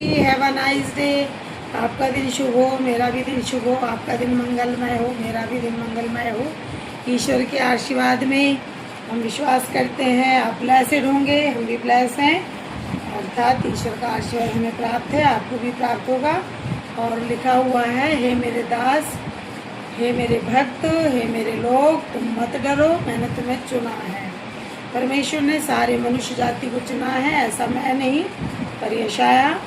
Have a nice day. आपका दिन शुभ हो, मेरा भी दिन शुभ हो। आपका दिन मंगलमय हो, मेरा भी दिन मंगलमय हो। ईश्वर के आशीर्वाद में हम विश्वास करते हैं आप ब्लेसेड होंगे, हम भी ब्लेस हैं। अर्थात ईश्वर का आशीर्वाद हमें प्राप्त है, आपको भी प्राप्त होगा। और लिखा हुआ है, हे मेरे दास, हे मेरे भक्त, हे मेरे लोग, तुम मत डरो, मैंने तुम्हें चुना है। परमेश्वर ने सारे मनुष्य जाति को चुना है, ऐसा मैं नहीं, पर यशाया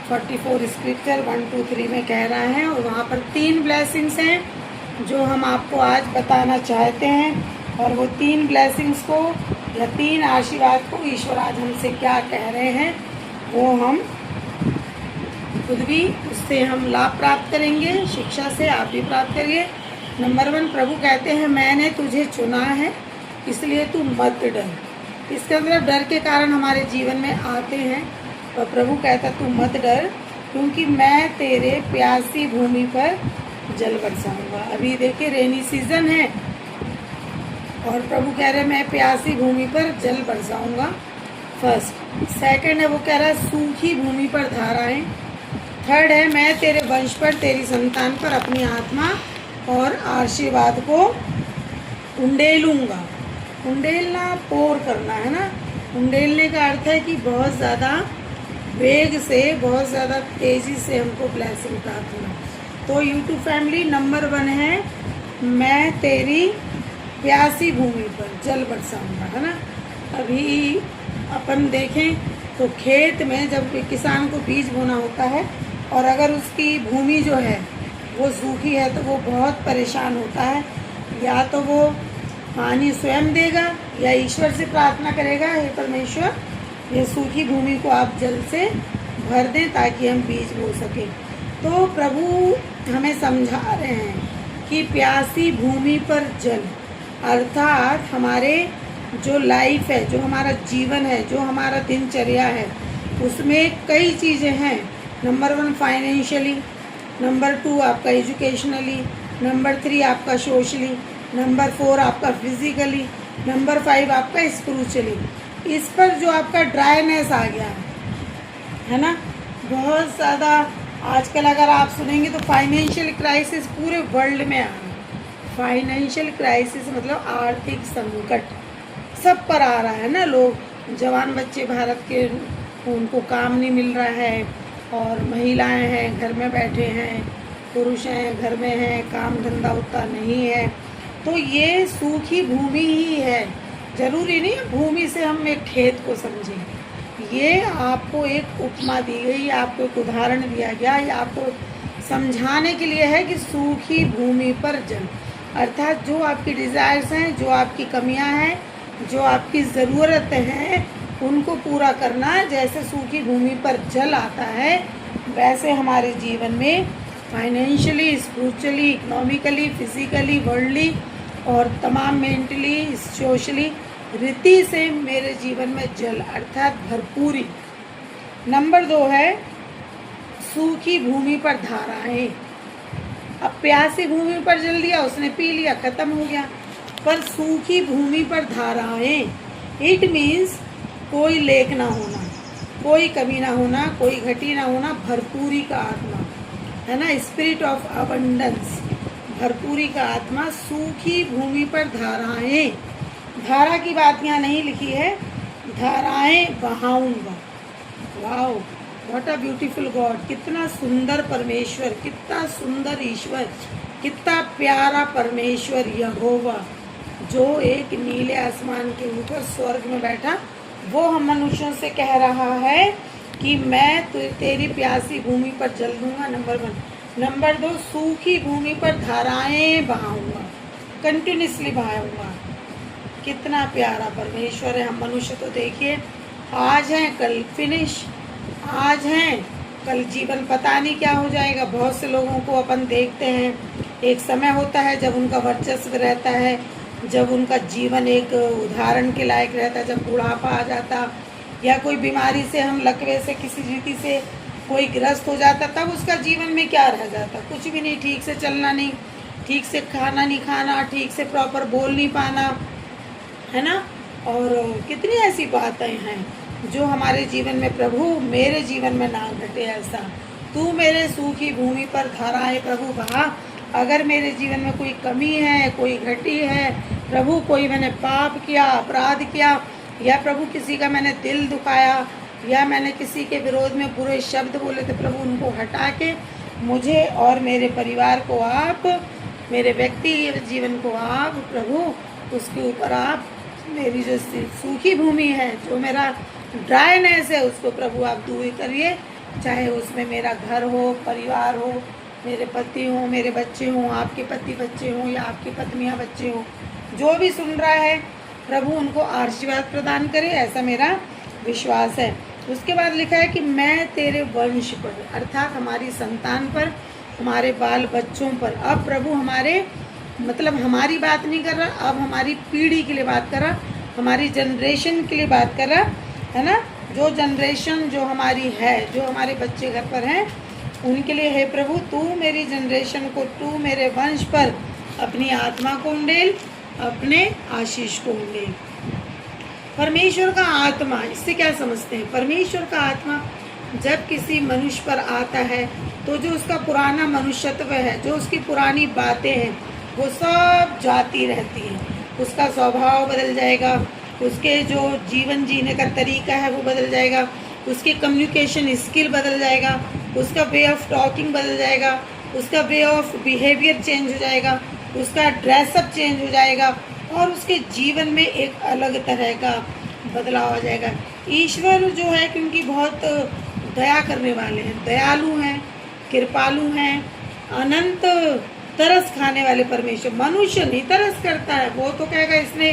44 स्क्रिप्चर 1, 2, 3 में कह रहा है। और वहाँ पर 3 ब्लेसिंग्स हैं जो हम आपको आज बताना चाहते हैं। और वो 3 ब्लेसिंग्स को या 3 आशीर्वाद को ईश्वर आज हमसे क्या कह रहे हैं, वो हम खुद भी उससे हम लाभ प्राप्त करेंगे। शिक्षा से आप भी प्राप्त करिए। नंबर 1, प्रभु कहते हैं मैंने तुझे चुना है, इसलिए तू मत डर। इसका मतलब डर के कारण हमारे जीवन में आते हैं, और प्रभु कहता तू मत डर, क्योंकि मैं तेरे प्यासी भूमि पर जल बरसाऊंगा। अभी देखिए रेनी सीजन है और प्रभु कह रहे मैं प्यासी भूमि पर जल बरसाऊंगा। फर्स्ट। सेकंड है, वो कह रहा है सूखी भूमि पर धाराएं। थर्ड है, मैं तेरे वंश पर, तेरी संतान पर अपनी आत्मा और आशीर्वाद को उंडेलूंगा। उंडेलना पोर करना है ना। उंडेलने का अर्थ है कि बहुत ज़्यादा वेग से, बहुत ज़्यादा तेज़ी से हमको ब्लेसिंग प्राप्त होना। तो यूट्यूब फैमिली, नंबर 1 है मैं तेरी प्यासी भूमि पर जल बरसाऊंगा, है ना। अभी अपन देखें तो खेत में जब किसान को बीज बोना होता है और अगर उसकी भूमि जो है वो सूखी है तो वो बहुत परेशान होता है। या तो वो पानी स्वयं देगा या ईश्वर से प्रार्थना करेगा, हे परमेश्वर ये सूखी भूमि को आप जल से भर दें ताकि हम बीज बो सकें। तो प्रभु हमें समझा रहे हैं कि प्यासी भूमि पर जल अर्थात हमारे जो लाइफ है, जो हमारा जीवन है, जो हमारा दिनचर्या है, उसमें कई चीज़ें हैं। नंबर 1 फाइनेंशियली, नंबर 2 आपका एजुकेशनली, नंबर 3 आपका सोशली, नंबर 4 आपका फिजिकली, नंबर 5 आपका स्पिरिचुअली। इस पर जो आपका ड्राइनेस आ गया है ना, बहुत ज़्यादा आजकल अगर आप सुनेंगे तो फाइनेंशियल क्राइसिस पूरे वर्ल्ड में आ रहा है। फाइनेंशियल क्राइसिस मतलब आर्थिक संकट सब पर आ रहा है ना। लोग, जवान बच्चे भारत के, उनको काम नहीं मिल रहा है, और महिलाएं हैं घर में बैठे हैं, पुरुष हैं घर में हैं, काम धंधा उतना नहीं है। तो ये सूखी भूमि ही है। ज़रूरी नहीं भूमि से हम एक खेत को समझें। ये आपको एक उपमा दी गई, आपको एक उदाहरण दिया गया, ये आपको समझाने के लिए है कि सूखी भूमि पर जल अर्थात जो आपकी डिज़ायर्स हैं, जो आपकी कमियां हैं, जो आपकी ज़रूरतें हैं, उनको पूरा करना। जैसे सूखी भूमि पर जल आता है वैसे हमारे जीवन में financially, spiritually, economically, physically, worldly और तमाम मेंटली, सोशली रीति से मेरे जीवन में जल अर्थात भरपूरी। नंबर 2 है सूखी भूमि पर धाराएं। अब प्यासी भूमि पर जल दिया, उसने पी लिया, खत्म हो गया। पर सूखी भूमि पर धाराएं, इट मीन्स कोई लेक ना होना, कोई कमी ना होना, कोई घटी ना होना, भरपूरी का आत्मा है ना, स्पिरिट ऑफ अबंडेंस, भरपूरी का आत्मा। सूखी भूमि पर धाराएं, धारा की बात यहाँ नहीं लिखी है, धाराएं बहाऊंगा। Wow, what a beautiful God. कितना सुंदर परमेश्वर, कितना सुंदर ईश्वर, कितना प्यारा परमेश्वर यहोवा, जो एक नीले आसमान के ऊपर स्वर्ग में बैठा, वो हम मनुष्यों से कह रहा है कि मैं तेरी प्यासी भूमि पर जल दूंगा। नंबर 1। नंबर 2, सूखी भूमि पर धाराएं बहाऊंगा, कंटिन्यूसली बहाऊंगा। कितना प्यारा परमेश्वर है। हम मनुष्य तो देखिए आज हैं कल फिनिश, आज हैं कल जीवन पता नहीं क्या हो जाएगा। बहुत से लोगों को अपन देखते हैं, एक समय होता है जब उनका वर्चस्व रहता है, जब उनका जीवन एक उदाहरण के लायक रहता है। जब बुढ़ापा आ जाता या कोई बीमारी से, हम लकवे से, किसी रीति से कोई ग्रस्त हो जाता, तब उसका जीवन में क्या रह जाता, कुछ भी नहीं। ठीक से चलना नहीं, ठीक से खाना नहीं खाना, ठीक से प्रॉपर बोल नहीं पाना, है ना। और कितनी ऐसी बातें हैं जो हमारे जीवन में प्रभु मेरे जीवन में ना घटे ऐसा। तू मेरे सूखी भूमि पर धारा है प्रभु बहा। अगर मेरे जीवन में कोई कमी है, कोई घटी है प्रभु, कोई मैंने पाप किया, अपराध किया, या प्रभु किसी का मैंने दिल दुखाया, या मैंने किसी के विरोध में बुरे शब्द बोले थे प्रभु, उनको हटा के मुझे और मेरे परिवार को आप, मेरे व्यक्ति जीवन को आप प्रभु, उसके ऊपर आप मेरी जो सूखी भूमि है, जो मेरा ड्राइनेस है, उसको प्रभु आप दूर करिए। चाहे उसमें मेरा घर हो, परिवार हो, मेरे पति हो, मेरे बच्चे हों, आपके पति बच्चे हों, या आपकी पत्नियां बच्चे हों, जो भी सुन रहा है प्रभु उनको आशीर्वाद प्रदान करे, ऐसा मेरा विश्वास है। उसके बाद लिखा है कि मैं तेरे वंश पर, अर्थात हमारी संतान पर, हमारे बाल बच्चों पर, अब प्रभु हमारे मतलब हमारी बात नहीं कर रहा, अब हमारी पीढ़ी के लिए बात कर रहा, हमारी जनरेशन के लिए बात कर रहा है ना। जो जनरेशन जो हमारी है, जो हमारे बच्चे घर पर हैं, उनके लिए है प्रभु तू मेरी जनरेशन को, तू मेरे वंश पर अपनी आत्मा को उंडेल, अपने आशीष को उंडेल। परमेश्वर का आत्मा, इससे क्या समझते हैं? परमेश्वर का आत्मा जब किसी मनुष्य पर आता है तो जो उसका पुराना मनुष्यत्व है, जो उसकी पुरानी बातें हैं, वो सब जाती रहती हैं। उसका स्वभाव बदल जाएगा, उसके जो जीवन जीने का तरीका है वो बदल जाएगा, उसकी कम्युनिकेशन स्किल बदल जाएगा, उसका वे ऑफ टॉकिंग बदल जाएगा, उसका वे ऑफ बिहेवियर चेंज हो जाएगा, उसका ड्रेसअप चेंज हो जाएगा, और उसके जीवन में एक अलग तरह का बदलाव आ जाएगा। ईश्वर जो है क्योंकि बहुत दया करने वाले हैं, दयालु हैं, कृपालु हैं, अनंत तरस खाने वाले परमेश्वर। मनुष्य नहीं तरस करता है, वो तो कहेगा इसने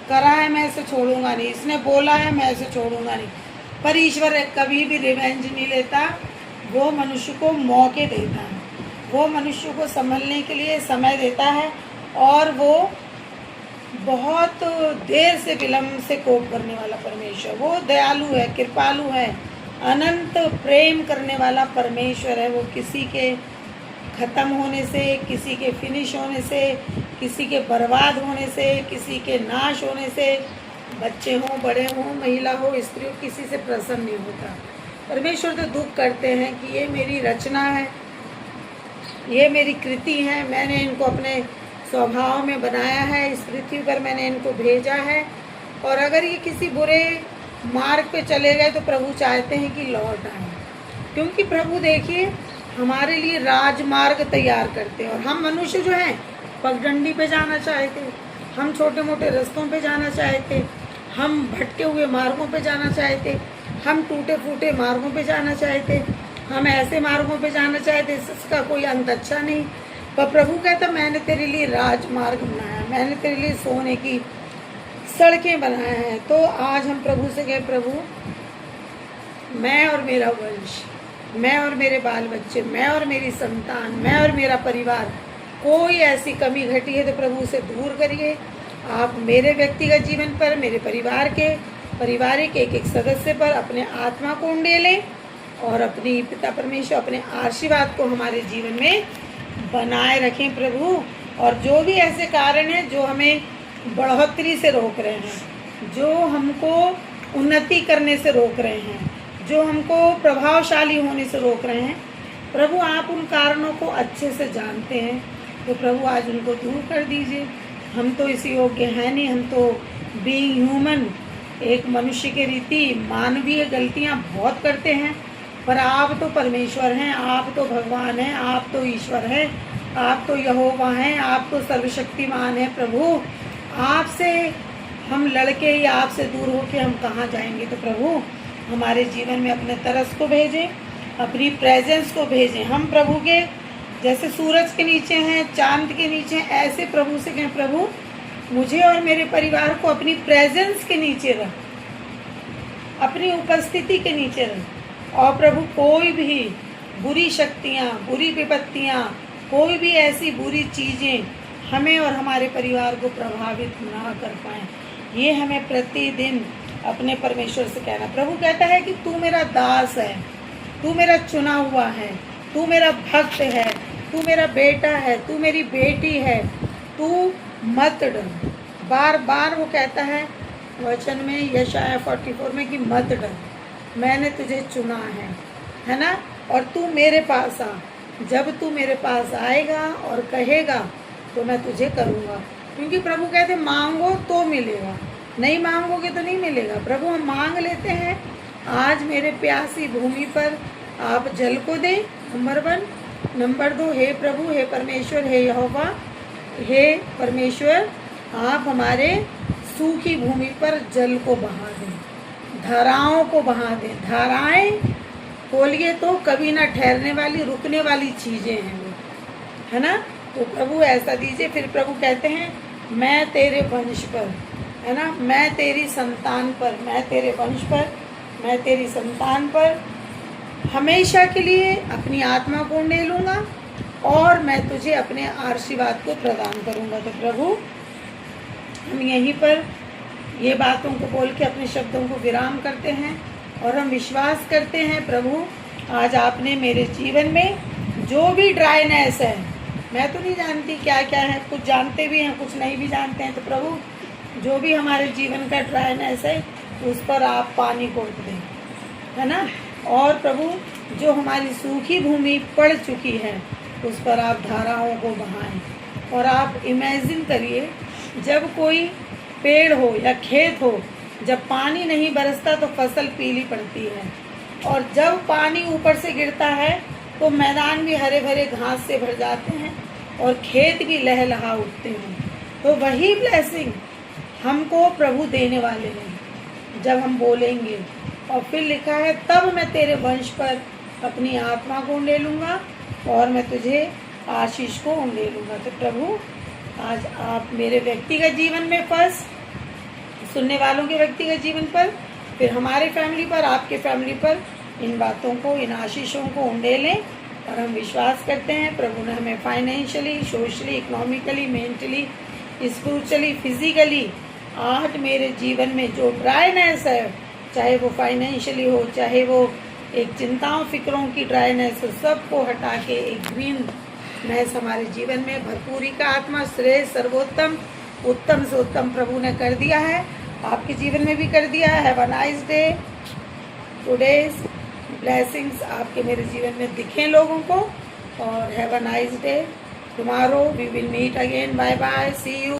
करा है मैं इसे छोड़ूंगा नहीं, इसने बोला है मैं इसे छोड़ूंगा नहीं। पर ईश्वर कभी भी रिवेंज नहीं लेता, वो मनुष्य को मौके देता है, वो मनुष्य को संभलने के लिए समय देता है, और वो बहुत देर से विलम्ब से कोप करने वाला परमेश्वर, वो दयालु है, कृपालु है, अनंत प्रेम करने वाला परमेश्वर है। वो किसी के ख़त्म होने से, किसी के फिनिश होने से, किसी के बर्बाद होने से, किसी के नाश होने से, बच्चे हों, बड़े हों, महिला हो, स्त्री हो, किसी से प्रसन्न नहीं होता। परमेश्वर तो दुख करते हैं कि ये मेरी रचना है, ये मेरी कृति है, मैंने इनको अपने स्वभाव में बनाया है, इस पृथ्वी पर मैंने इनको भेजा है, और अगर ये किसी बुरे मार्ग पे चले गए तो प्रभु चाहते हैं कि लौट आए। क्योंकि प्रभु देखिए हमारे लिए राजमार्ग तैयार करते हैं, और हम मनुष्य जो हैं पगडंडी पे जाना चाहते, हम छोटे मोटे रास्तों पे जाना चाहते, हम भटके हुए मार्गों पे जाना चाहते, हम टूटे फूटे मार्गों पे जाना चाहते, हम ऐसे मार्गों पे जाना चाहते जिसका कोई अंत अच्छा नहीं। पर प्रभु कहता मैंने तेरे लिए राजमार्ग बनाया, मैंने तेरे लिए सोने की सड़कें बनाया है। तो आज हम प्रभु से कहे प्रभु मैं और मेरा वंश, मैं और मेरे बाल बच्चे, मैं और मेरी संतान, मैं और मेरा परिवार, कोई ऐसी कमी घटी है तो प्रभु से दूर करिए। आप मेरे व्यक्तिगत जीवन पर, मेरे परिवार के पारिवारिक एक एक सदस्य पर अपने आत्मा को उंडेलें, और अपनी पिता परमेश्वर अपने आशीर्वाद को हमारे जीवन में बनाए रखें प्रभु। और जो भी ऐसे कारण हैं जो हमें बढ़ोतरी से रोक रहे हैं, जो हमको उन्नति करने से रोक रहे हैं, जो हमको प्रभावशाली होने से रोक रहे हैं, प्रभु आप उन कारणों को अच्छे से जानते हैं, तो प्रभु आज उनको दूर कर दीजिए। हम तो इस योग्य हैं नहीं, हम तो बीइंग ह्यूमन, एक मनुष्य के रीति मानवीय गलतियां बहुत करते हैं, पर आप तो परमेश्वर हैं, आप तो भगवान हैं, आप तो ईश्वर हैं, आप तो यहोवा हैं, आप तो सर्वशक्तिमान हैं। प्रभु आपसे हम लड़के या आपसे दूर होकर हम कहाँ जाएंगे? तो प्रभु हमारे जीवन में अपने तरस को भेजें, अपनी प्रेजेंस को भेजें। हम प्रभु के जैसे सूरज के नीचे हैं, चांद के नीचे हैं, ऐसे प्रभु से कहें प्रभु मुझे और मेरे परिवार को अपनी प्रेजेंस के नीचे रख, अपनी उपस्थिति के नीचे रख। और प्रभु कोई भी बुरी शक्तियाँ, बुरी विपत्तियाँ, कोई भी ऐसी बुरी चीज़ें हमें और हमारे परिवार को प्रभावित ना कर पाएँ, ये हमें प्रतिदिन अपने परमेश्वर से कहना। प्रभु कहता है कि तू मेरा दास है, तू मेरा चुना हुआ है, तू मेरा भक्त है, तू मेरा बेटा है, तू मेरी बेटी है, तू मत डर। बार बार वो कहता है वचन में यशाया 44 में कि मत डर, मैंने तुझे चुना है ना। और तू मेरे पास आ, जब तू मेरे पास आएगा और कहेगा तो मैं तुझे करूँगा। क्योंकि प्रभु कहते मांगो तो मिलेगा, नहीं मांगोगे तो नहीं मिलेगा। प्रभु हम मांग लेते हैं, आज मेरे प्यासी भूमि पर आप जल को दें, नंबर 1। नंबर 2, हे प्रभु, हे परमेश्वर, हे यहोवा, हे परमेश्वर, आप हमारे सूखी भूमि पर जल को बहा दें, धाराओं को बहा दें। धाराएं खोलिए तो कभी ना ठहरने वाली, रुकने वाली चीज़ें हैं वो, है ना। तो प्रभु ऐसा दीजिए। फिर प्रभु कहते हैं मैं तेरे वंश पर, है ना, मैं तेरी संतान पर, मैं तेरे वंश पर, मैं तेरी संतान पर हमेशा के लिए अपनी आत्मा को उंडेलूँगा और मैं तुझे अपने आशीर्वाद को प्रदान करूँगा। तो प्रभु हम यहीं पर ये बातों को बोल के अपने शब्दों को विराम करते हैं और हम विश्वास करते हैं प्रभु आज आपने मेरे जीवन में जो भी ड्राइनेस है, मैं तो नहीं जानती क्या क्या है, कुछ जानते भी हैं कुछ नहीं भी जानते हैं, तो प्रभु जो भी हमारे जीवन का ड्राइनेस है उस पर आप पानी को दें, है ना। और प्रभु जो हमारी सूखी भूमि पड़ चुकी है उस पर आप धाराओं को बहाएं। और आप इमेजिन करिए जब कोई पेड़ हो या खेत हो, जब पानी नहीं बरसता तो फसल पीली पड़ती है, और जब पानी ऊपर से गिरता है तो मैदान भी हरे भरे घास से भर जाते हैं और खेत भी लहलहा उठते हैं। तो वही ब्लेसिंग हमको प्रभु देने वाले हैं जब हम बोलेंगे। और फिर लिखा है तब मैं तेरे वंश पर अपनी आत्मा को उंडेलूँगा और मैं तुझे आशीष को उंडेलूँगा। तो प्रभु आज आप मेरे व्यक्तिगत जीवन में फर्स्ट, सुनने वालों के व्यक्तिगत जीवन पर, फिर हमारे फैमिली पर, आपके फैमिली पर इन बातों को, इन आशीषों को उंडेलें। और हम विश्वास करते हैं प्रभु ने हमें financially, socially, economically, mentally, spiritually, physically आज मेरे जीवन में जो ड्राइनेस है, चाहे वो फाइनेंशियली हो, चाहे वो एक चिंताओं फिक्रों की ड्राइनेस हो, सबको हटा के एक ग्रीननेस हमारे जीवन में, भरपूरी का आत्मा, श्रेष्ठ, सर्वोत्तम, उत्तम से उत्तम प्रभु ने कर दिया है, आपके जीवन में भी कर दिया है। Have a nice day. Today's blessings आपके मेरे जीवन में दिखें लोगों को। और have a nice day. Tomorrow we will meet again. Bye bye, see you.